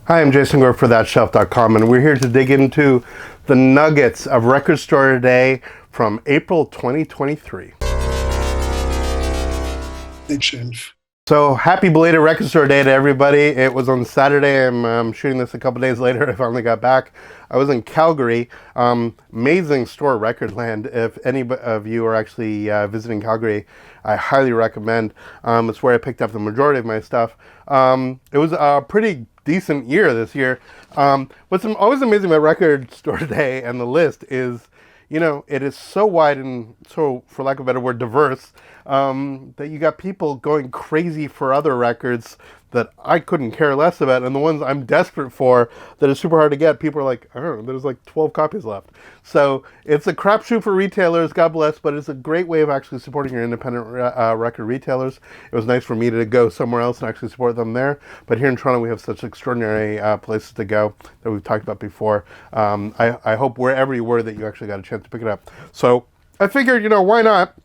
Hi, I'm Jason Gore for ThatShelf.com, and we're here to dig into the nuggets of Record Store Today from April 2023. So, happy belated Record Store Day to everybody. It was on Saturday. I'm shooting this a couple days later. I finally got back. I was in Calgary. Amazing store, Recordland. If any of you are actually visiting Calgary, I highly recommend. It's where I picked up the majority of my stuff. It was a pretty decent year this year. What's always amazing about Record Store Today and the list is, you know, it is so wide and so, for lack of a better word, diverse, that you got people going crazy for other records that I couldn't care less about, and the ones I'm desperate for that is super hard to get, people are like, I don't know, there's like 12 copies left. So it's a crapshoot for retailers, God bless, but it's a great way of actually supporting your independent record retailers. It was nice for me to go somewhere else and actually support them there, but here in Toronto we have such extraordinary places to go that we've talked about before. I hope wherever you were that you actually got a chance to pick it up. So I figured, you know, why not?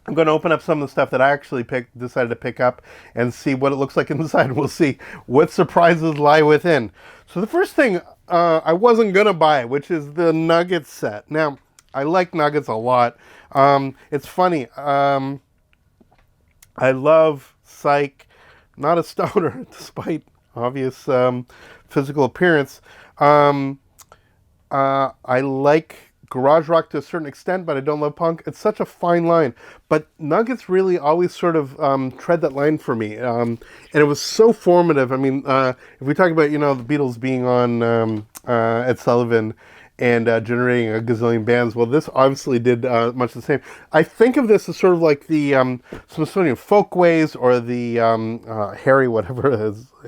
I'm going to open up some of the stuff that I actually decided to pick up and see what it looks like inside. We'll see what surprises lie within. So the first thing I wasn't going to buy, which is the Nuggets set. Now, I like Nuggets a lot. It's funny. I love Psych. Not a stoner, despite obvious physical appearance. I like garage rock to a certain extent, but I don't love punk. It's such a fine line. But Nuggets really always sort of tread that line for me. And it was so formative. I mean, if we talk about, you know, the Beatles being on Ed Sullivan and generating a gazillion bands, well, this obviously did much the same. I think of this as sort of like the Smithsonian Folkways or the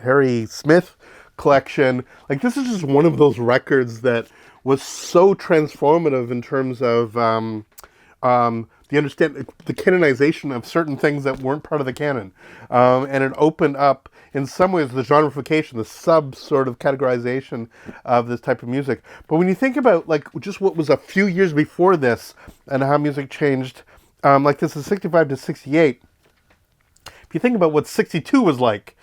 Harry Smith collection. Like, this is just one of those records that was so transformative in terms of the canonization of certain things that weren't part of the canon. And it opened up, in some ways, the genreification, the sub sort of categorization of this type of music. But when you think about, like, just what was a few years before this and how music changed, like this is 65 to 68, if you think about what 62 was like,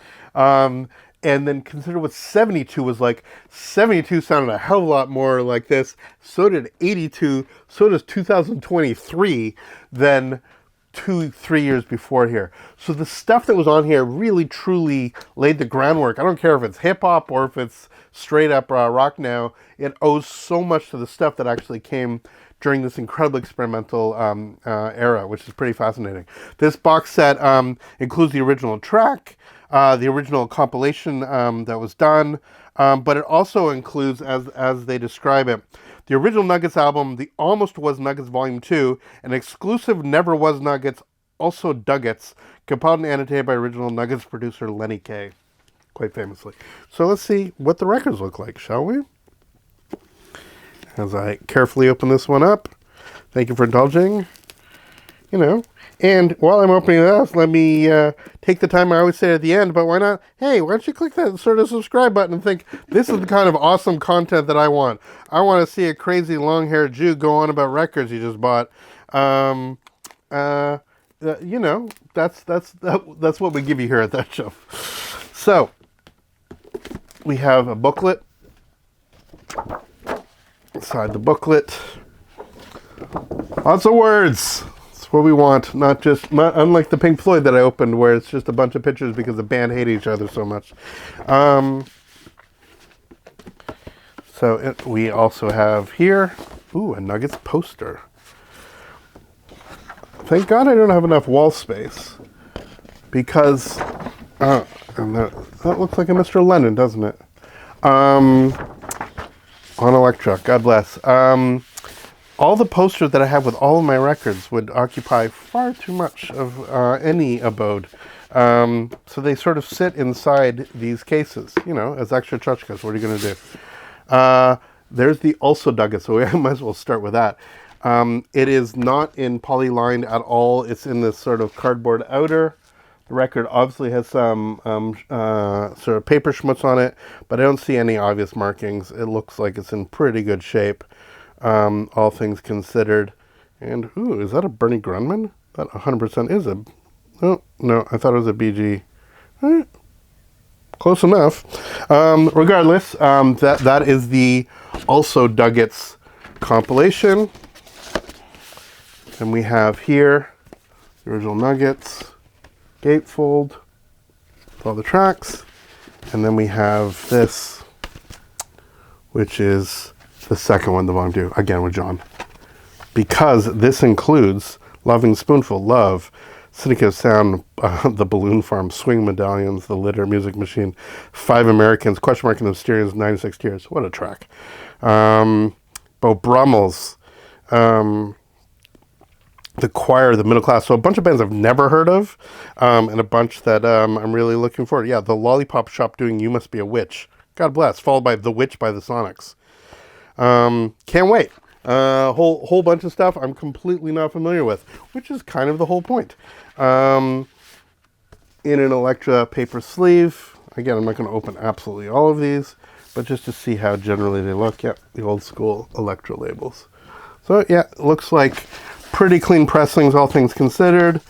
and then consider what 72 was like. 72 sounded a hell of a lot more like this. So did 82. So does 2023 than 2-3 years before here. So the stuff that was on here really, truly laid the groundwork. I don't care if it's hip-hop or if it's straight up rock now. It owes so much to the stuff that actually came during this incredible experimental era, which is pretty fascinating. This box set includes the original track, the original compilation that was done, but it also includes, as they describe it, the original Nuggets album, the Almost Was Nuggets Volume 2, an exclusive Never Was Nuggets, also Duggets, compiled and annotated by original Nuggets producer Lenny Kaye, quite famously. So let's see what the records look like, shall we? As I carefully open this one up. Thank you for indulging. You know, and while I'm opening this, let me take the time I always say at the end, but why not? Hey, why don't you click that sort of subscribe button and think, this is the kind of awesome content that I want. I want to see a crazy long-haired Jew go on about records he just bought. You know, that's what we give you here at That Show. So, we have a booklet. Inside the booklet, lots of words. That's what we want. Not unlike the Pink Floyd that I opened, where it's just a bunch of pictures because the band hate each other so much. We also have here, a Nuggets poster. Thank God I don't have enough wall space, because and that looks like a Mr. Lennon, doesn't it? On Electra, God bless. All the posters that I have with all of my records would occupy far too much of any abode. So they sort of sit inside these cases, you know, as extra tchotchkes. What are you going to do? There's the Also Dugget, so we might as well start with that. It is not in poly-lined at all. It's in this sort of cardboard outer. The record obviously has some sort of paper schmutz on it, but I don't see any obvious markings. It looks like it's in pretty good shape, all things considered. And, is that a Bernie Grundman? That 100% is a... Oh, no, I thought it was a BG. close enough. Regardless, that is the Also Duggets compilation. And we have here the original Nuggets, gatefold, with all the tracks. And then we have this, which is the second one, the Bong Do, again with John. Because this includes Loving Spoonful, Love, Syndicate of Sound, The Balloon Farm, Swing Medallions, The Litter, Music Machine, Five Americans, Question Mark and the Mysterious, 96 Tears. What a track. Bo Brummels, The Choir, The Middle Class. So a bunch of bands I've never heard of, and a bunch that I'm really looking forward to. Yeah, The Lollipop Shop doing You Must Be a Witch. God bless. Followed by The Witch by the Sonics. Can't wait. Whole bunch of stuff I'm completely not familiar with, which is kind of the whole point. In an Elektra paper sleeve. Again, I'm not going to open absolutely all of these, but just to see how generally they look. Yep, the old school Elektra labels. So yeah, it looks like pretty clean pressings, all things considered.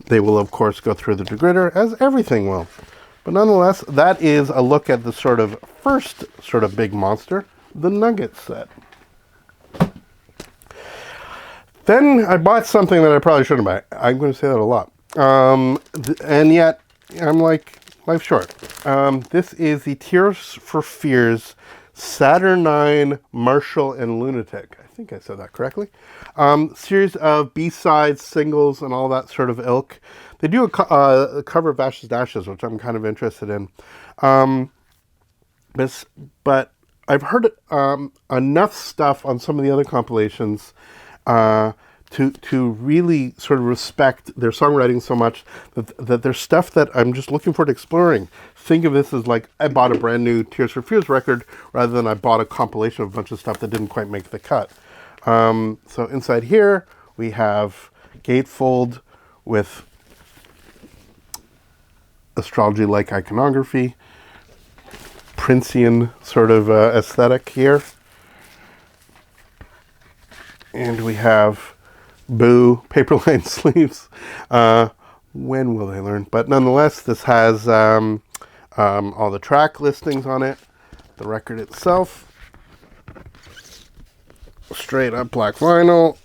They will, of course, go through the degritter, as everything will. But nonetheless, that is a look at the sort of first sort of big monster, the Nugget set. Then I bought something that I probably shouldn't buy. I'm going to say that a lot. And yet, I'm like, life's short. This is the Tears for Fears Saturnine, Marshall, and Lunatic. I think I said that correctly. Series of B-sides, singles, and all that sort of ilk. They do a cover of Ashes to Ashes, which I'm kind of interested in. But I've heard enough stuff on some of the other compilations to really sort of respect their songwriting so much that there's stuff that I'm just looking forward to exploring. Think of this as like I bought a brand new Tears for Fears record rather than I bought a compilation of a bunch of stuff that didn't quite make the cut. So inside here we have gatefold with astrology-like iconography, Princean sort of aesthetic here. And we have Boo paper-lined sleeves. When will they learn? But nonetheless, this has all the track listings on it. The record itself. Straight up black vinyl.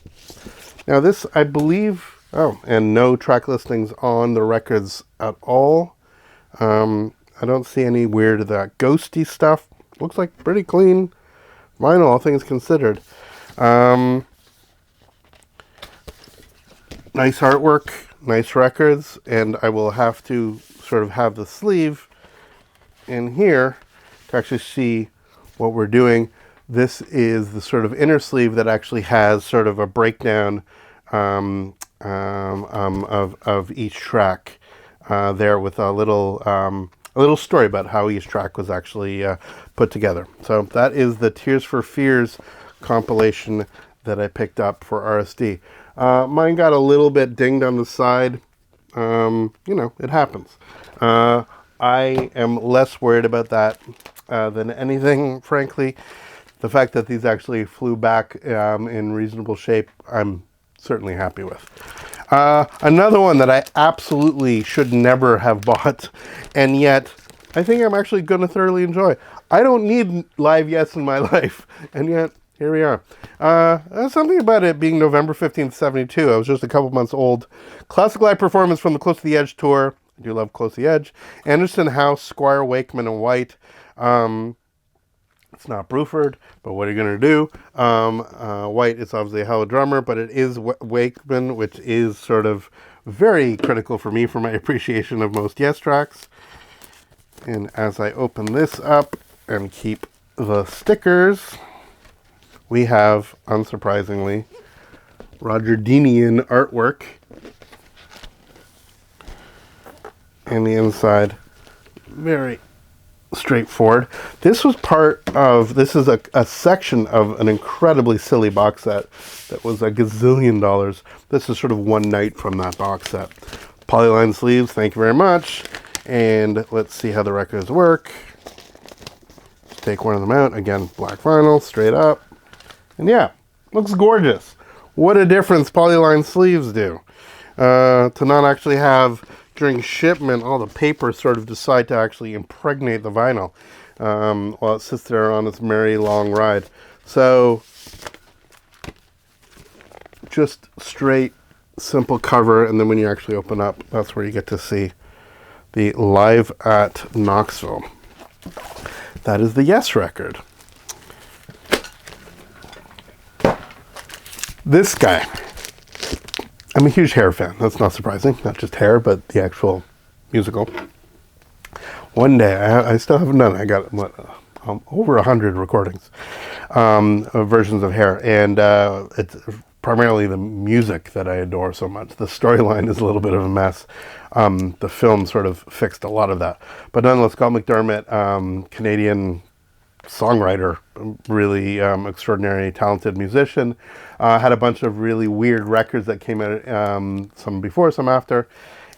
Now this, I believe... Oh, and no track listings on the records at all. I don't see any weird ghosty stuff. Looks like pretty clean vinyl, all things considered. Nice artwork, nice records, and I will have to sort of have the sleeve in here to actually see what we're doing. This is the sort of inner sleeve that actually has sort of a breakdown of each track there with a little story about how each track was actually put together. So that is the Tears for Fears compilation that I picked up for RSD. Mine got a little bit dinged on the side. It happens. I am less worried about that than anything, frankly. The fact that these actually flew back in reasonable shape, I'm certainly happy with. Another one that I absolutely should never have bought, and yet I think I'm actually going to thoroughly enjoy. I don't need Live Yes in my life, and yet here we are. There's something about it being November 15th, 72. I was just a couple months old. Classic live performance from the Close to the Edge tour. I do love Close to the Edge. Anderson House, Squire, Wakeman, and White. It's not Bruford, but what are you going to do? White is obviously a hell of a drummer, but it is Wakeman, which is sort of very critical for me for my appreciation of most Yes tracks. And as I open this up and keep the stickers, we have, unsurprisingly, Roger Deanian artwork. And the inside, very straightforward. This was this is a section of an incredibly silly box set that was a gazillion dollars. This is sort of one night from that box set. Polyline sleeves, thank you very much. And let's see how the records work. Just take one of them out. Again, black vinyl, straight up. And yeah, looks gorgeous. What a difference polyline sleeves do. To not actually have during shipment, all the paper sort of decide to actually impregnate the vinyl while it sits there on its merry long ride. So just straight, simple cover, and then when you actually open up, that's where you get to see the Live at Knoxville. That is the Yes record. This guy, I'm a huge Hair fan. That's not surprising. Not just Hair, but the actual musical. One day, I still haven't done it. I got over 100 recordings of versions of Hair, and it's primarily the music that I adore so much. The storyline is a little bit of a mess. The film sort of fixed a lot of that, but nonetheless, Galt McDermott, Canadian songwriter, really extraordinary, talented musician, had a bunch of really weird records that came out, some before, some after,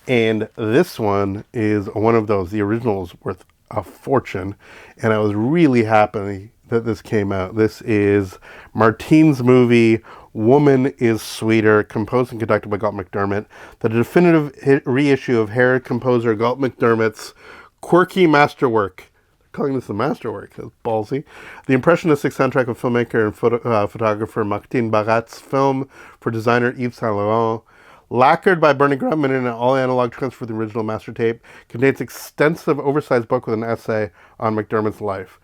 and this one is one of those. The original is worth a fortune, and I was really happy that this came out. This is Martine's movie, Woman is Sweeter, composed and conducted by Galt McDermott, the definitive reissue of Hair composer Galt McDermott's quirky masterwork. Calling this the masterwork. That's ballsy. The impressionistic soundtrack of filmmaker and photographer Martine Barat's film for designer Yves Saint Laurent, lacquered by Byrne in an all-analog transfer of the original master tape, contains extensive oversized book with an essay on McDermott's life.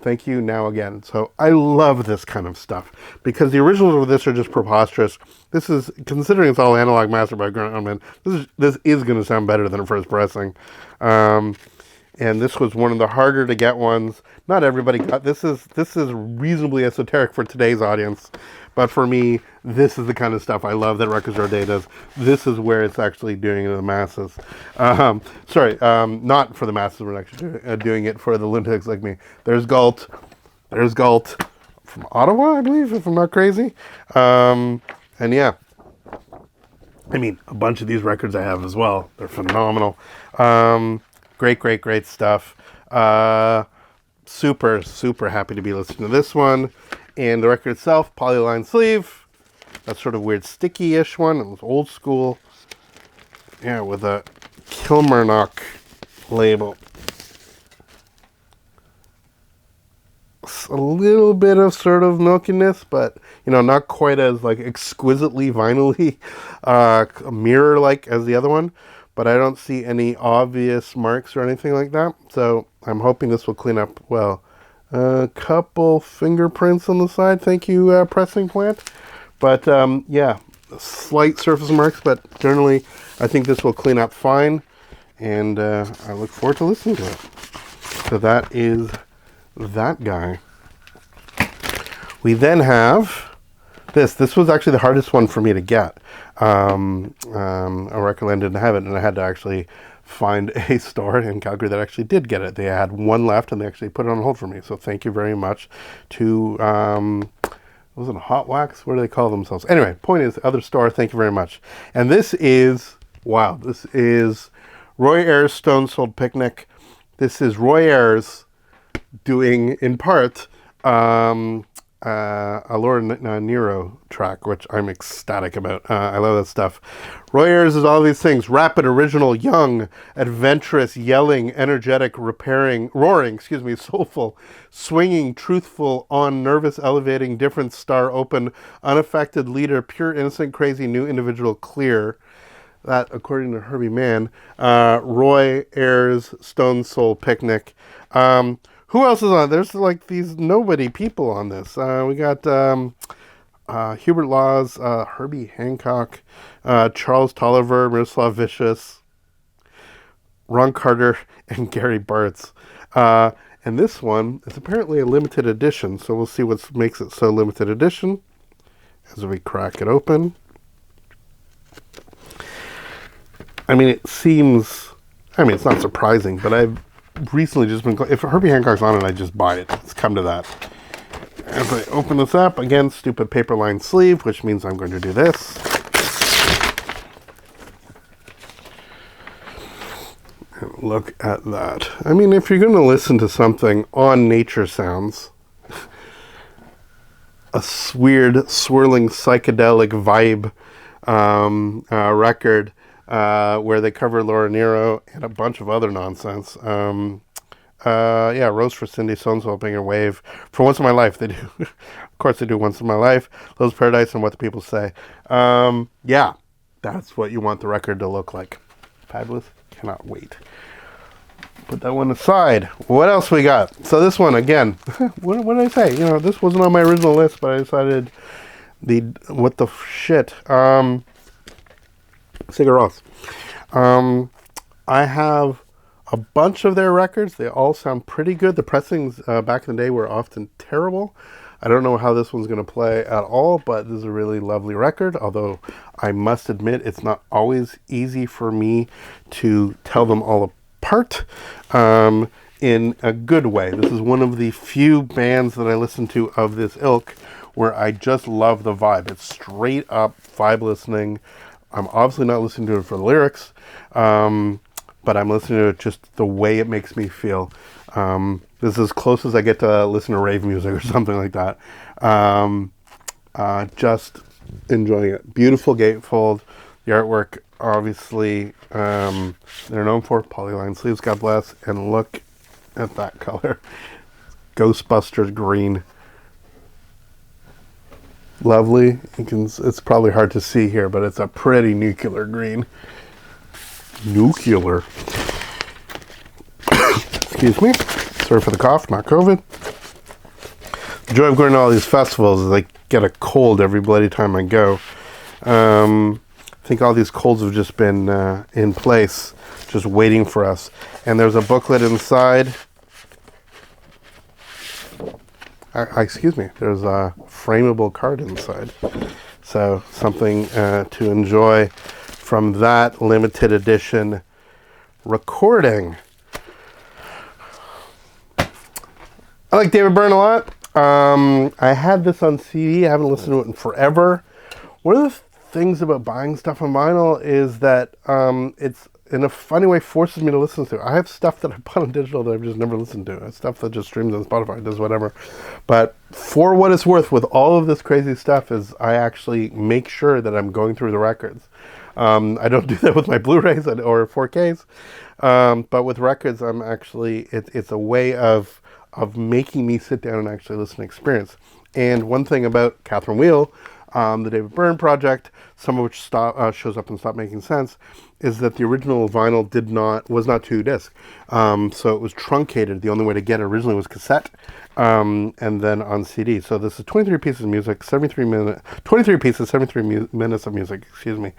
Thank you now again. So I love this kind of stuff because the originals of this are just preposterous. This is, considering it's all analog master by Grumman, this is going to sound better than a first pressing. And this was one of the harder to get ones. Not everybody got this. Is reasonably esoteric for today's audience, but for me, this is the kind of stuff I love that Record Store Day does. This is where it's actually doing it to the masses. Not for the masses. We're actually doing it for the lunatics like me. There's Galt. There's Galt from Ottawa, I believe, if I'm not crazy. And yeah, I mean, a bunch of these records I have as well. They're phenomenal. Great stuff. Super, super happy to be listening to this one. And the record itself, polyline sleeve. That sort of weird sticky-ish one. It was old school. Yeah, with a Kilmarnock label. A little bit of sort of milkiness, but, you know, not quite as, like, exquisitely vinyl-y, mirror-like as the other one. But I don't see any obvious marks or anything like that. So I'm hoping this will clean up well. A couple fingerprints on the side. Thank you, pressing plant. But yeah, slight surface marks, but generally I think this will clean up fine. And I look forward to listening to it. So that is that guy. We then have this. This was actually the hardest one for me to get. A record land didn't have it, and I had to actually find a store in Calgary that actually did get it. They had one left, and they actually put it on hold for me. So thank you very much to, was it Hot Wax? What do they call themselves? Anyway, point is, other store, thank you very much. And this is, wow, this is Roy Ayers' Stone Sold Picnic. This is Roy Ayers doing, in part, a Laura Nero track, which I'm ecstatic about. I love that stuff. Roy Ayers is all these things: rapid, original, young, adventurous, yelling, energetic, roaring, soulful, swinging, truthful, on, nervous, elevating, different, star, open, unaffected, leader, pure, innocent, crazy, new individual, clear. That, according to Herbie Mann, Roy Ayers' Stone Soul Picnic. Who else is on? There's like these nobody people on this. We got Hubert Laws, Herbie Hancock, Charles Tolliver, Miroslav Vicious, Ron Carter, and Gary Bartz. And this one is apparently a limited edition, so we'll see what makes it so limited edition as we crack it open. I mean, it's not surprising, but I've recently just been, if Herbie Hancock's on it, I just buy it. It's come to that. As I open this up, again, stupid paper lined sleeve, which means I'm going to do this. And look at that. I mean, if you're going to listen to something on Nature Sounds, a weird, swirling, psychedelic vibe record, where they cover Laura Nero and a bunch of other nonsense. Yeah, Rose for Cindy, So-and-So, Bring Your Wave. For Once in My Life, they do. Of course, they do Once in My Life. Those Paradise and What the People Say. Yeah, that's what you want the record to look like. Fabulous. Cannot wait. Put that one aside. What else we got? So this one, again, what did I say? You know, this wasn't on my original list, but I decided what the shit. Sigur Rós. I have a bunch of their records. They all sound pretty good. The pressings back in the day were often terrible. I don't know how this one's going to play at all, but this is a really lovely record, although I must admit it's not always easy for me to tell them all apart in a good way. This is one of the few bands that I listen to of this ilk where I just love the vibe. It's straight up vibe listening. I'm obviously not listening to it for the lyrics, but I'm listening to it just the way it makes me feel. This is as close as I get to listen to rave music or something like that. Just enjoying it. Beautiful gatefold. The artwork, obviously, they're known for polyline sleeves, God bless. And look at that color. Ghostbusters green. Lovely. It's probably hard to see here, but it's a pretty nuclear green. Nuclear. Excuse me. Sorry for the cough, not COVID. The joy of going to all these festivals is I get a cold every bloody time I go. I think all these colds have just been in place, just waiting for us. And there's a booklet inside. Excuse me. There's a frameable card inside. So something to enjoy from that limited edition recording. I like David Byrne a lot. I had this on CD. I haven't listened to it in forever. One of the things about buying stuff on vinyl is that it's, in a funny way, forces me to listen to it. I have stuff that I bought on digital that I've just never listened to. Stuff that just streams on Spotify, does whatever. But for what it's worth, with all of this crazy stuff, is I actually make sure that I'm going through the records. I don't do that with my Blu-rays or 4Ks. But with records, I'm actually, it's a way of making me sit down and actually listen to experience. And one thing about Catherine Wheel, the David Byrne project, some of which shows up in Stop Making Sense, is that the original vinyl was not 2-disc. So it was truncated. The only way to get it originally was cassette, and then on CD. So this is 23 pieces of music, 23 minutes of music, excuse me.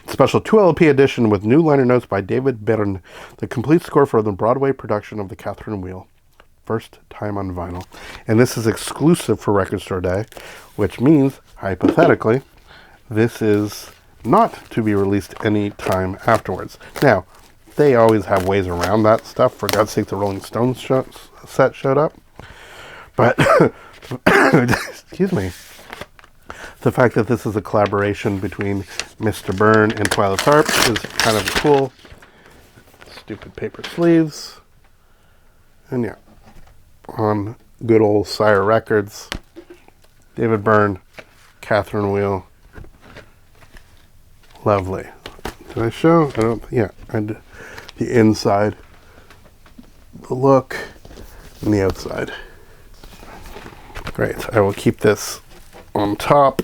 Special 2 LP edition with new liner notes by David Byrne, the complete score for the Broadway production of the Catherine Wheel. First time on vinyl. And this is exclusive for Record Store Day, which means, hypothetically, this is not to be released any time afterwards. Now, they always have ways around that stuff. For God's sake, the Rolling Stones set showed up. But, excuse me, the fact that this is a collaboration between Mr. Byrne and Twyla Tharp is kind of cool. Stupid paper sleeves. And yeah, on good old Sire Records, David Byrne, Catherine Wheel. Lovely. Did I show? I don't. Yeah, I did. The inside, the look, and the outside. Great. I will keep this on top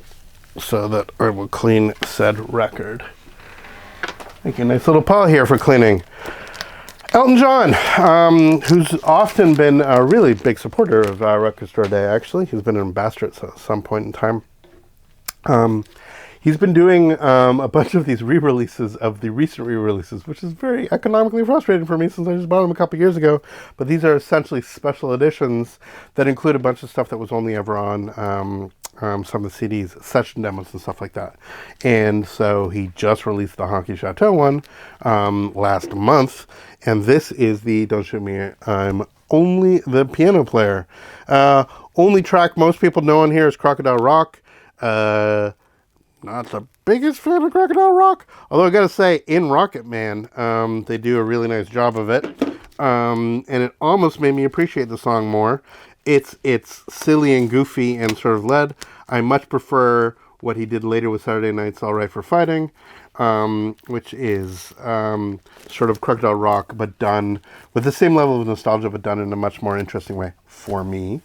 so that I will clean said record. Make a nice little pile here for cleaning. Elton John, who's often been a really big supporter of Record Store Day, actually. He's been an ambassador at some point in time. He's been doing a bunch of these re-releases of the recent re-releases, which is very economically frustrating for me since I just bought them a couple years ago. But these are essentially special editions that include a bunch of stuff that was only ever on some of the CDs, session demos and stuff like that. And so he just released the Honky Chateau one last month. And this is the Don't Shoot Me, I'm Only the Piano Player. Only track most people know on here is Crocodile Rock. Not the biggest fan of Crocodile Rock, although I gotta say, in Rocket Man, they do a really nice job of it, and it almost made me appreciate the song more. It's silly and goofy and sort of led. I much prefer what he did later with Saturday Night's All Right for Fighting. which is sort of Crocodile Rock, but done with the same level of nostalgia, but done in a much more interesting way for me.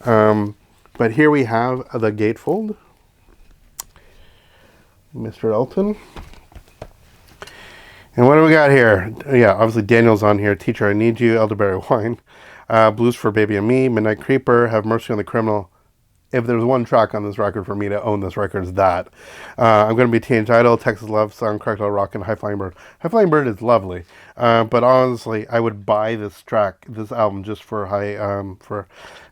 But here we have the gatefold, Mr. Elton. And what do we got here? Yeah, obviously Daniel's on here. Teacher, I Need You, Elderberry Wine, Blues for Baby and Me, Midnight Creeper, Have Mercy on the Criminal. If there's one track on this record for me to own this record, it's that. I'm going to be Teenage Idol, Texas Love Song, Crocodile Rock, and High Flying Bird. High Flying Bird is lovely, but honestly, I would buy this album, just for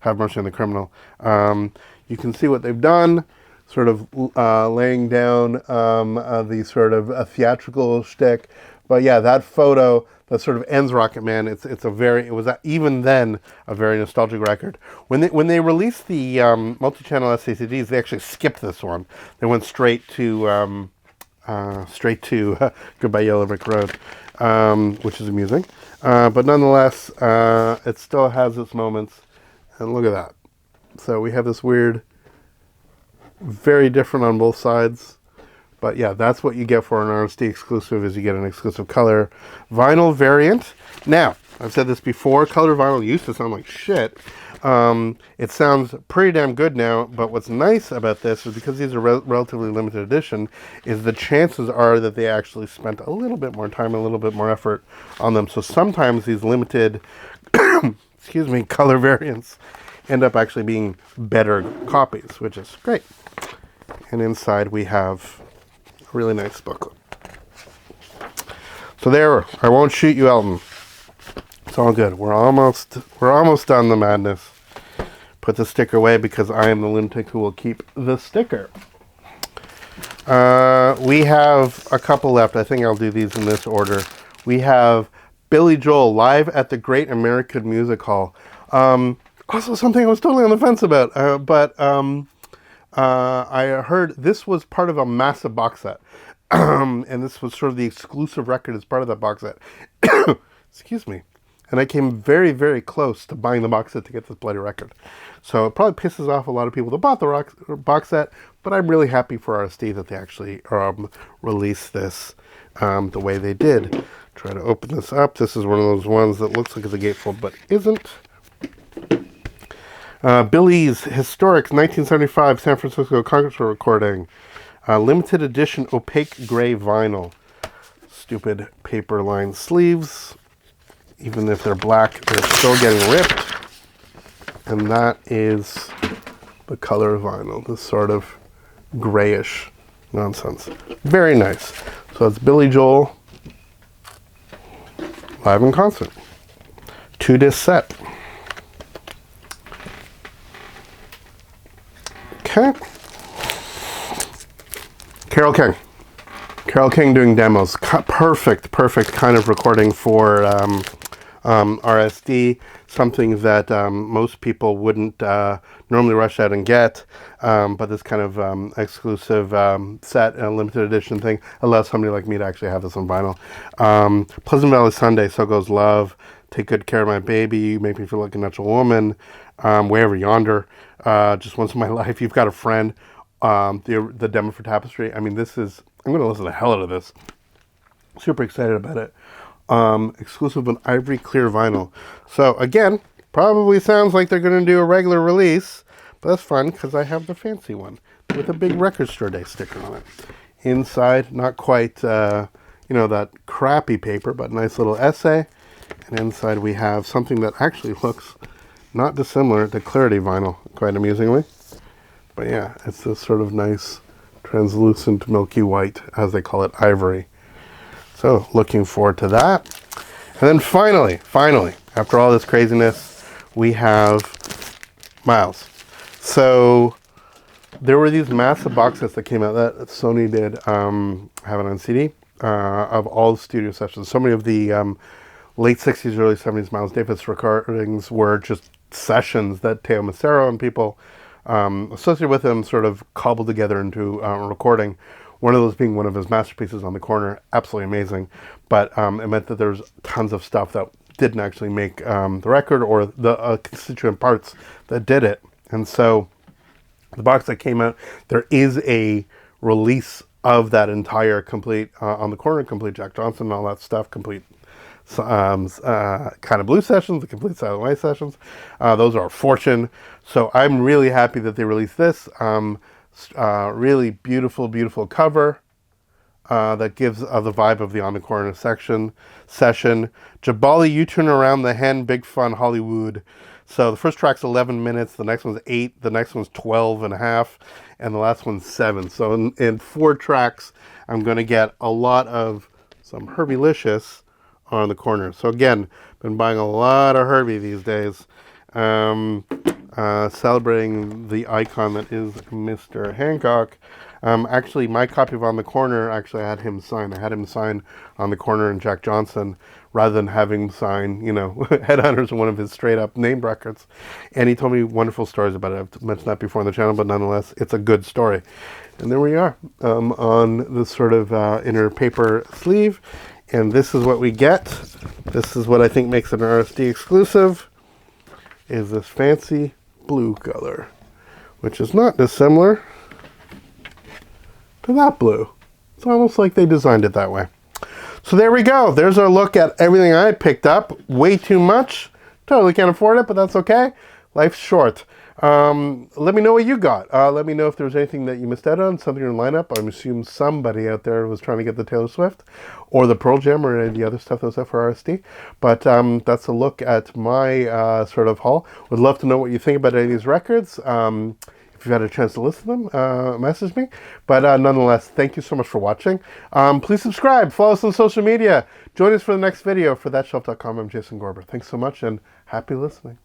Have Mercy on the Criminal. You can see what they've done, sort of laying down the sort of a theatrical shtick. But yeah, that photo that sort of ends Rocket Man. It was even then a very nostalgic record. When they released the multi-channel SACDs, they actually skipped this one. They went straight to Goodbye Yellow Brick Road, which is amusing. But nonetheless, it still has its moments. And look at that. So we have this weird, very different on both sides. But yeah, that's what you get for an RSD exclusive, is you get an exclusive color vinyl variant. Now, I've said this before, color vinyl used to sound like shit. It sounds pretty damn good now, but what's nice about this is, because these are relatively limited edition, is the chances are that they actually spent a little bit more time, a little bit more effort on them. So sometimes these limited, color variants end up actually being better copies, which is great. And inside we have a really nice booklet. So there, I won't shoot you, Elton. It's all good. We're almost done the madness. Put the sticker away, because I am the lunatic who will keep the sticker. We have a couple left. I think I'll do these in this order. We have Billy Joel live at the Great American Music Hall. Also something I was totally on the fence about, but I heard this was part of a massive box set. And this was sort of the exclusive record as part of that box set. Excuse me. And I came very, very close to buying the box set to get this bloody record. So it probably pisses off a lot of people that bought the box set, but I'm really happy for RSD that they actually released this the way they did. Try to open this up. This is one of those ones that looks like it's a gatefold, but isn't. Billy's historic 1975 San Francisco concert recording. Limited edition opaque gray vinyl. Stupid paper lined sleeves. Even if they're black, they're still getting ripped. And that is the color of vinyl. This sort of grayish nonsense. Very nice. So it's Billy Joel live in concert. 2-disc set. Okay. Carole King. Carole King doing demos. Perfect kind of recording for RSD. Something that most people wouldn't normally rush out and get. But this kind of exclusive set and limited edition thing allows somebody like me to actually have this on vinyl. Pleasant Valley Sunday, So Goes Love, Take Good Care of My Baby, You Make Me Feel Like a Natural Woman, Wherever Yonder, Just Once in My Life, You've Got a Friend, the demo for Tapestry. I mean, I'm going to listen to the hell out of this. Super excited about it. Exclusive on ivory clear vinyl. So again, probably sounds like they're going to do a regular release, but that's fun because I have the fancy one with a big Record Store Day sticker on it. Inside, not quite, that crappy paper, but nice little essay. And inside we have something that actually looks not dissimilar to Clarity vinyl, quite amusingly. But yeah, it's this sort of nice, translucent, milky white, as they call it, ivory. So, looking forward to that. And then finally, after all this craziness, we have Miles. So, there were these massive box sets that came out that Sony did have it on CD of all the studio sessions. So many of the late 60s, early 70s Miles Davis recordings were just sessions that Teo Macero and people associated with him sort of cobbled together into a recording. One of those being one of his masterpieces on the corner. Absolutely amazing. But it meant that there's tons of stuff that didn't actually make the record, or the constituent parts that did it. And so the box that came out, there is a release of that entire complete on the corner, complete Jack Johnson and all that stuff, complete kind of blue sessions, the complete silent white sessions. Those are a fortune. So I'm really happy that they released this. Really beautiful, beautiful cover. That gives the vibe of the On the Corner session. Jabali, You Turn Around the Hen, Big Fun Hollywood. So the first track's 11 minutes, the next one's 8, the next one's 12 and a half, and the last one's 7. So in 4 tracks, I'm going to get a lot of some Herbie-licious on the corner. So again, been buying a lot of Herbie these days. Celebrating the icon that is Mr. Hancock. Actually, my copy of On the Corner, actually I had him sign. I had him sign On the Corner and Jack Johnson, rather than having him sign, Headhunters, one of his straight-up named records. And he told me wonderful stories about it. I've mentioned that before on the channel, but nonetheless, it's a good story. And there we are, on this sort of inner paper sleeve. And this is what we get. This is what I think makes it an RSD exclusive, is this fancy blue color, which is not dissimilar to that blue. It's almost like they designed it that way. So there we go. There's our look at everything I picked up. Way too much. Totally can't afford it, but that's okay. Life's short. Let me know what you got. Let me know if there's anything that you missed out on, something in your lineup. I'm assuming somebody out there was trying to get the Taylor Swift or the Pearl Jam or any of the other stuff that was up for RSD. But that's a look at my sort of haul. Would love to know what you think about any of these records. If you've had a chance to listen to them, message me. But nonetheless, thank you so much for watching. Please subscribe. Follow us on social media. Join us for the next video. For thatshelf.com, I'm Jason Gorber. Thanks so much and happy listening.